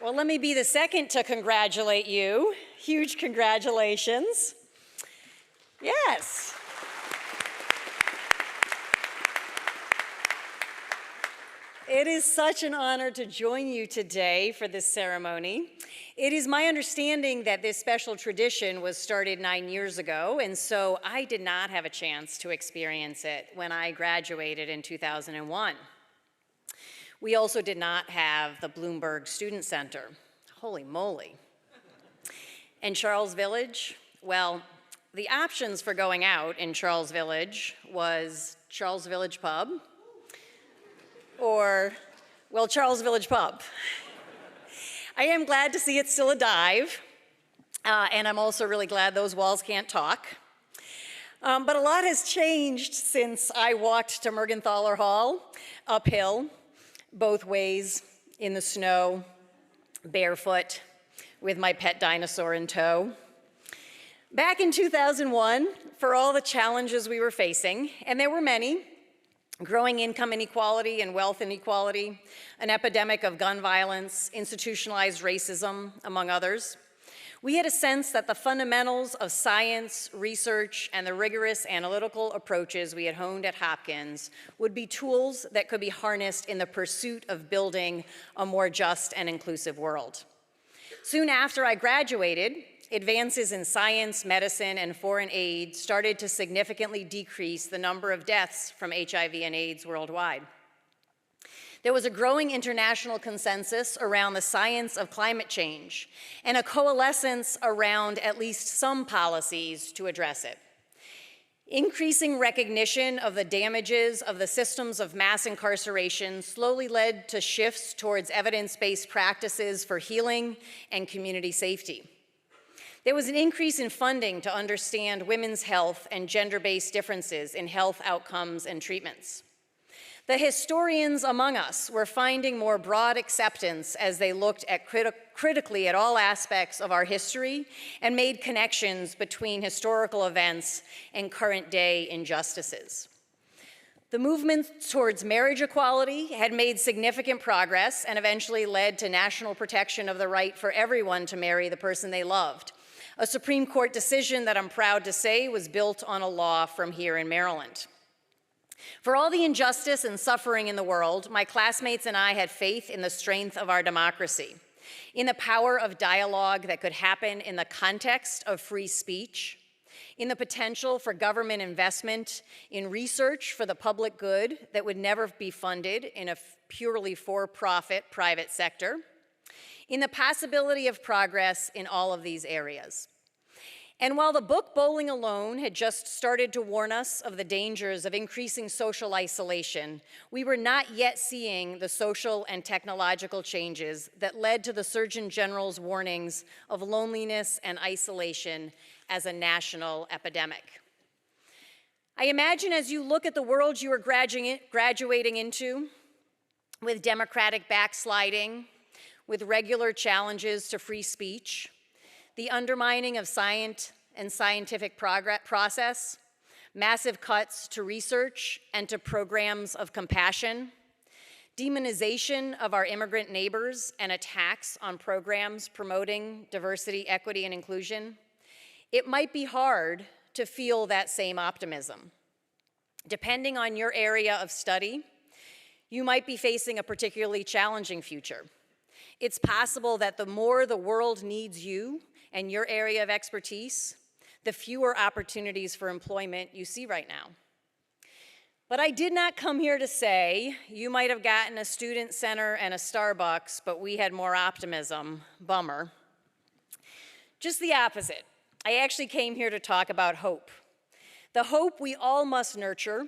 Well, let me be the second to congratulate you. Huge congratulations. Yes. It is such an honor to join you today for this ceremony. It is my understanding that this special tradition was started 9 years ago, and so I did not have a chance to experience it when I graduated in 2001. We also did not have the Bloomberg Student Center. Holy moly. And Charles Village, well, the options for going out in Charles Village was Charles Village Pub or, well, Charles Village Pub. I am glad to see it's still a dive, and I'm also really glad those walls can't talk. But a lot has changed since I walked to Mergenthaler Hall uphill, both ways, in the snow, barefoot, with my pet dinosaur in tow. Back in 2001, for all the challenges we were facing, and there were many, growing income inequality and wealth inequality, an epidemic of gun violence, institutionalized racism, among others, we had a sense that the fundamentals of science, research, and the rigorous analytical approaches we had honed at Hopkins would be tools that could be harnessed in the pursuit of building a more just and inclusive world. Soon after I graduated, advances in science, medicine, and foreign aid started to significantly decrease the number of deaths from HIV and AIDS worldwide. There was a growing international consensus around the science of climate change and a coalescence around at least some policies to address it. Increasing recognition of the damages of the systems of mass incarceration slowly led to shifts towards evidence-based practices for healing and community safety. There was an increase in funding to understand women's health and gender-based differences in health outcomes and treatments. The historians among us were finding more broad acceptance as they looked at critically at all aspects of our history and made connections between historical events and current-day injustices. The movement towards marriage equality had made significant progress and eventually led to national protection of the right for everyone to marry the person they loved, a Supreme Court decision that I'm proud to say was built on a law from here in Maryland. For all the injustice and suffering in the world, my classmates and I had faith in the strength of our democracy, in the power of dialogue that could happen in the context of free speech, in the potential for government investment in research for the public good that would never be funded in a purely for-profit private sector, in the possibility of progress in all of these areas. And while the book Bowling Alone had just started to warn us of the dangers of increasing social isolation, we were not yet seeing the social and technological changes that led to the Surgeon General's warnings of loneliness and isolation as a national epidemic. I imagine as you look at the world you are graduating into, with democratic backsliding, with regular challenges to free speech, the undermining of science and scientific process, massive cuts to research and to programs of compassion, demonization of our immigrant neighbors and attacks on programs promoting diversity, equity, and inclusion, it might be hard to feel that same optimism. Depending on your area of study, you might be facing a particularly challenging future. It's possible that the more the world needs you and your area of expertise, the fewer opportunities for employment you see right now. But I did not come here to say, you might have gotten a student center and a Starbucks, but we had more optimism. Bummer. Just the opposite. I actually came here to talk about hope. The hope we all must nurture,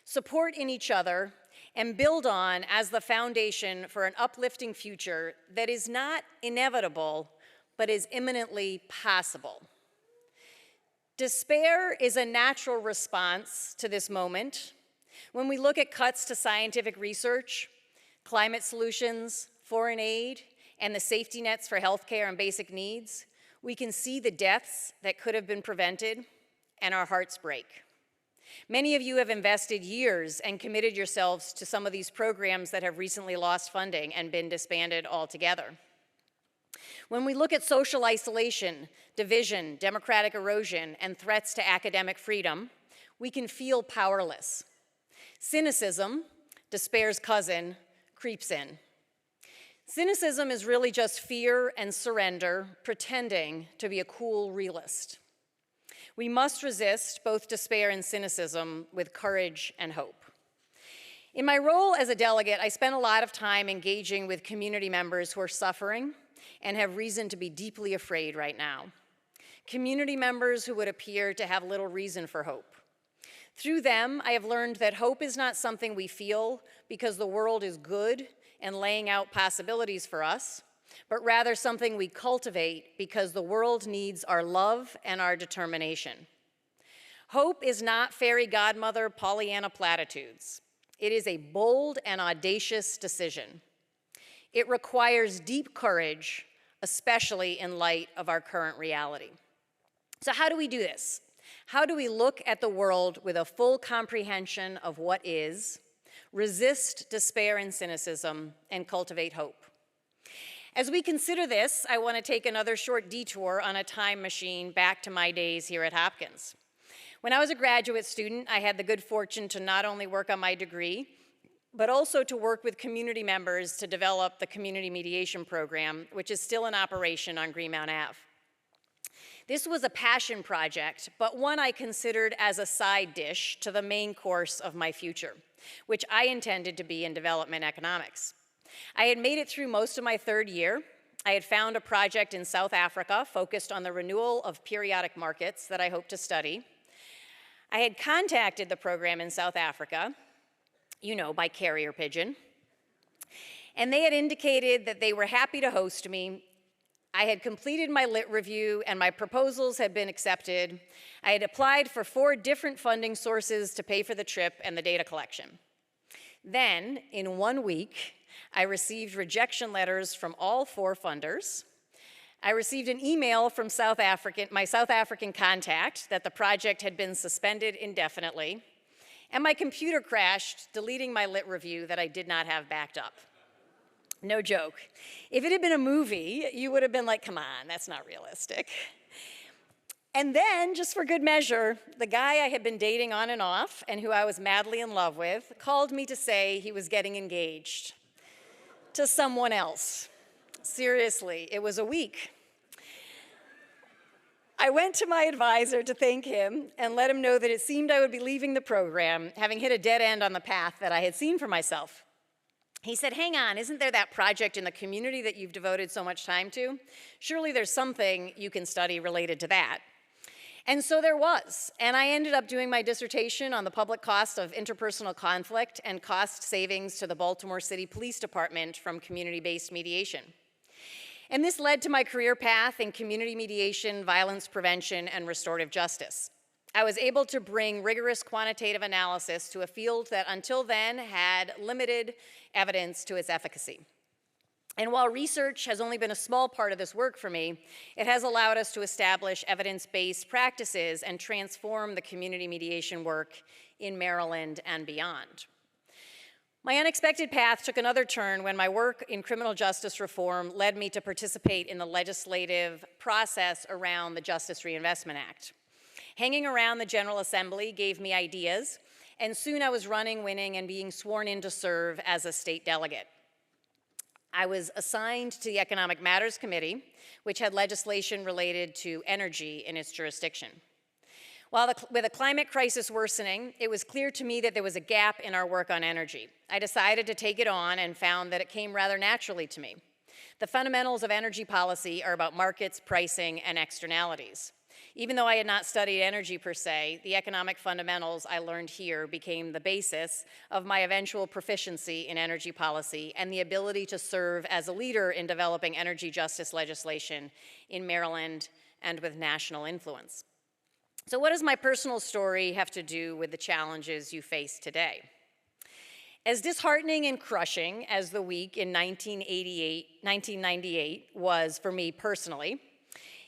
support in each other, and build on as the foundation for an uplifting future that is not inevitable, but is imminently possible. Despair is a natural response to this moment. When we look at cuts to scientific research, climate solutions, foreign aid, and the safety nets for healthcare and basic needs, we can see the deaths that could have been prevented, and our hearts break. Many of you have invested years and committed yourselves to some of these programs that have recently lost funding and been disbanded altogether. When we look at social isolation, division, democratic erosion, and threats to academic freedom, we can feel powerless. Cynicism, despair's cousin, creeps in. Cynicism is really just fear and surrender pretending to be a cool realist. We must resist both despair and cynicism with courage and hope. In my role as a delegate, I spent a lot of time engaging with community members who are suffering and have reason to be deeply afraid right now. Community members who would appear to have little reason for hope. Through them, I have learned that hope is not something we feel because the world is good and laying out possibilities for us, but rather something we cultivate because the world needs our love and our determination. Hope is not fairy godmother Pollyanna platitudes. It is a bold and audacious decision. It requires deep courage, especially in light of our current reality. So how do we do this? How do we look at the world with a full comprehension of what is, resist despair and cynicism, and cultivate hope? As we consider this, I want to take another short detour on a time machine back to my days here at Hopkins. When I was a graduate student, I had the good fortune to not only work on my degree, but also to work with community members to develop the community mediation program, which is still in operation on Greenmount Ave. This was a passion project, but one I considered as a side dish to the main course of my future, which I intended to be in development economics. I had made it through most of my third year. I had found a project in South Africa focused on the renewal of periodic markets that I hoped to study. I had contacted the program in South Africa, you know, by carrier pigeon, and they had indicated that they were happy to host me. I had completed my lit review and my proposals had been accepted. I had applied for 4 different funding sources to pay for the trip and the data collection. Then, in 1 week, I received rejection letters from all 4 funders. I received an email from my South African contact that the project had been suspended indefinitely, and my computer crashed, deleting my lit review that I did not have backed up. No joke. If it had been a movie, you would have been like, come on, that's not realistic. And then, just for good measure, the guy I had been dating on and off and who I was madly in love with called me to say he was getting engaged to someone else. Seriously, it was a week. I went to my advisor to thank him and let him know that it seemed I would be leaving the program, having hit a dead end on the path that I had seen for myself. He said, hang on, isn't there that project in the community that you've devoted so much time to? Surely there's something you can study related to that. And so there was, and I ended up doing my dissertation on the public cost of interpersonal conflict and cost savings to the Baltimore City Police Department from community-based mediation. And this led to my career path in community mediation, violence prevention, and restorative justice. I was able to bring rigorous quantitative analysis to a field that until then had limited evidence to its efficacy. And while research has only been a small part of this work for me, it has allowed us to establish evidence-based practices and transform the community mediation work in Maryland and beyond. My unexpected path took another turn when my work in criminal justice reform led me to participate in the legislative process around the Justice Reinvestment Act. Hanging around the General Assembly gave me ideas, and soon I was running, winning, and being sworn in to serve as a state delegate. I was assigned to the Economic Matters Committee, which had legislation related to energy in its jurisdiction. With the climate crisis worsening, it was clear to me that there was a gap in our work on energy. I decided to take it on and found that it came rather naturally to me. The fundamentals of energy policy are about markets, pricing, and externalities. Even though I had not studied energy per se, the economic fundamentals I learned here became the basis of my eventual proficiency in energy policy and the ability to serve as a leader in developing energy justice legislation in Maryland and with national influence. So what does my personal story have to do with the challenges you face today? As disheartening and crushing as the week in 1998 was for me personally,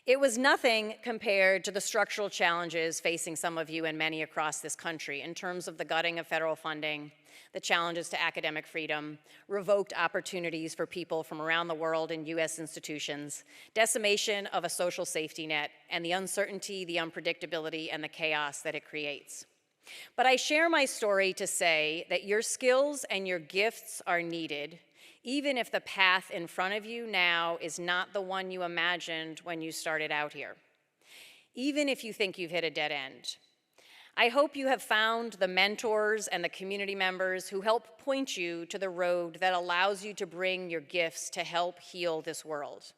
It was nothing compared to the structural challenges facing some of you and many across this country in terms of the gutting of federal funding, the challenges to academic freedom, revoked opportunities for people from around the world in US institutions, decimation of a social safety net, and the uncertainty, the unpredictability, and the chaos that it creates. But I share my story to say that your skills and your gifts are needed, even if the path in front of you now is not the one you imagined when you started out here, even if you think you've hit a dead end. I hope you have found the mentors and the community members who help point you to the road that allows you to bring your gifts to help heal this world,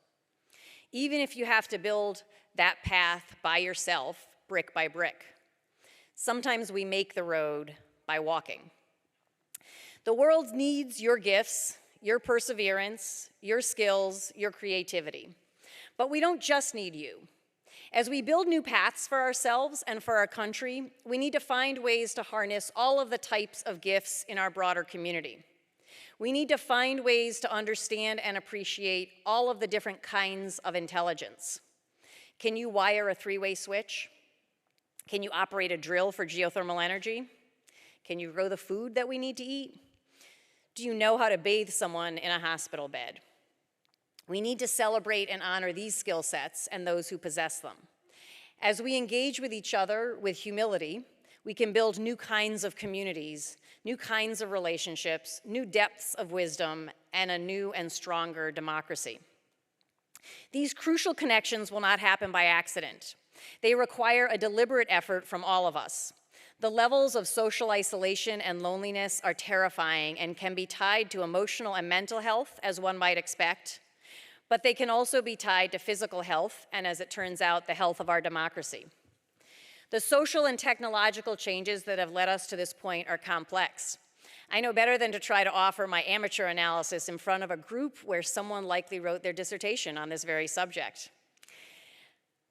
even if you have to build that path by yourself, brick by brick. Sometimes we make the road by walking. The world needs your gifts, your perseverance, your skills, your creativity. But we don't just need you. As we build new paths for ourselves and for our country, we need to find ways to harness all of the types of gifts in our broader community. We need to find ways to understand and appreciate all of the different kinds of intelligence. Can you wire a three-way switch? Can you operate a drill for geothermal energy? Can you grow the food that we need to eat? Do you know how to bathe someone in a hospital bed? We need to celebrate and honor these skill sets and those who possess them. As we engage with each other with humility, we can build new kinds of communities, new kinds of relationships, new depths of wisdom, and a new and stronger democracy. These crucial connections will not happen by accident. They require a deliberate effort from all of us. The levels of social isolation and loneliness are terrifying and can be tied to emotional and mental health, as one might expect, but they can also be tied to physical health and, as it turns out, the health of our democracy. The social and technological changes that have led us to this point are complex. I know better than to try to offer my amateur analysis in front of a group where someone likely wrote their dissertation on this very subject.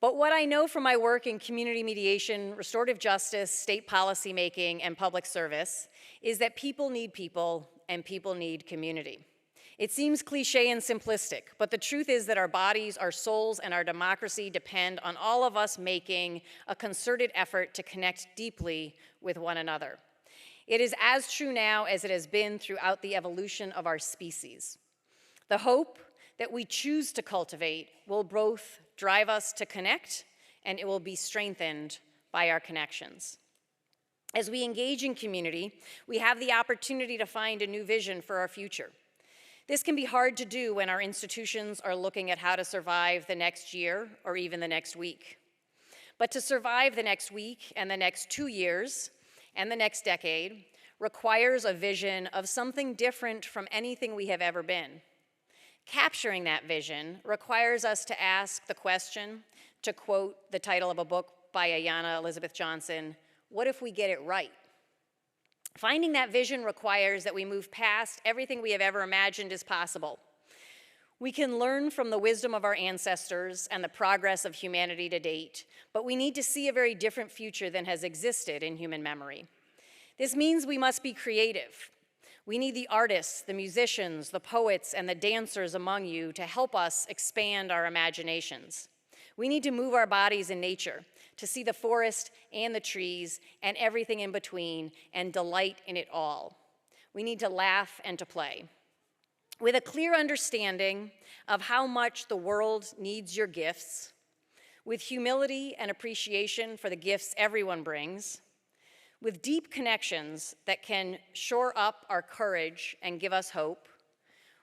But what I know from my work in community mediation, restorative justice, state policy making, and public service is that people need people and people need community. It seems cliche and simplistic, but the truth is that our bodies, our souls, and our democracy depend on all of us making a concerted effort to connect deeply with one another. It is as true now as it has been throughout the evolution of our species. The hope that we choose to cultivate will both drive us to connect, and it will be strengthened by our connections. As we engage in community, we have the opportunity to find a new vision for our future. This can be hard to do when our institutions are looking at how to survive the next year or even the next week. But to survive the next week and the next 2 years and the next decade requires a vision of something different from anything we have ever been. Capturing that vision requires us to ask the question, to quote the title of a book by Ayanna Elizabeth Johnson, what if we get it right? Finding that vision requires that we move past everything we have ever imagined is possible. We can learn from the wisdom of our ancestors and the progress of humanity to date, but we need to see a very different future than has existed in human memory. This means we must be creative. We need the artists, the musicians, the poets, and the dancers among you to help us expand our imaginations. We need to move our bodies in nature, to see the forest and the trees and everything in between and delight in it all. We need to laugh and to play. With a clear understanding of how much the world needs your gifts, with humility and appreciation for the gifts everyone brings, with deep connections that can shore up our courage and give us hope,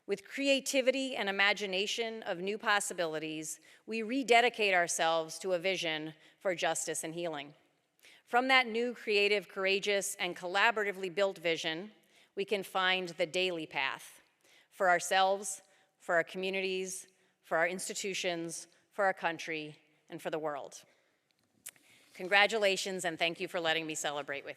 with creativity and imagination of new possibilities, we rededicate ourselves to a vision for justice and healing. From that new, creative, courageous, and collaboratively built vision, we can find the daily path for ourselves, for our communities, for our institutions, for our country, and for the world. Congratulations, and thank you for letting me celebrate with you.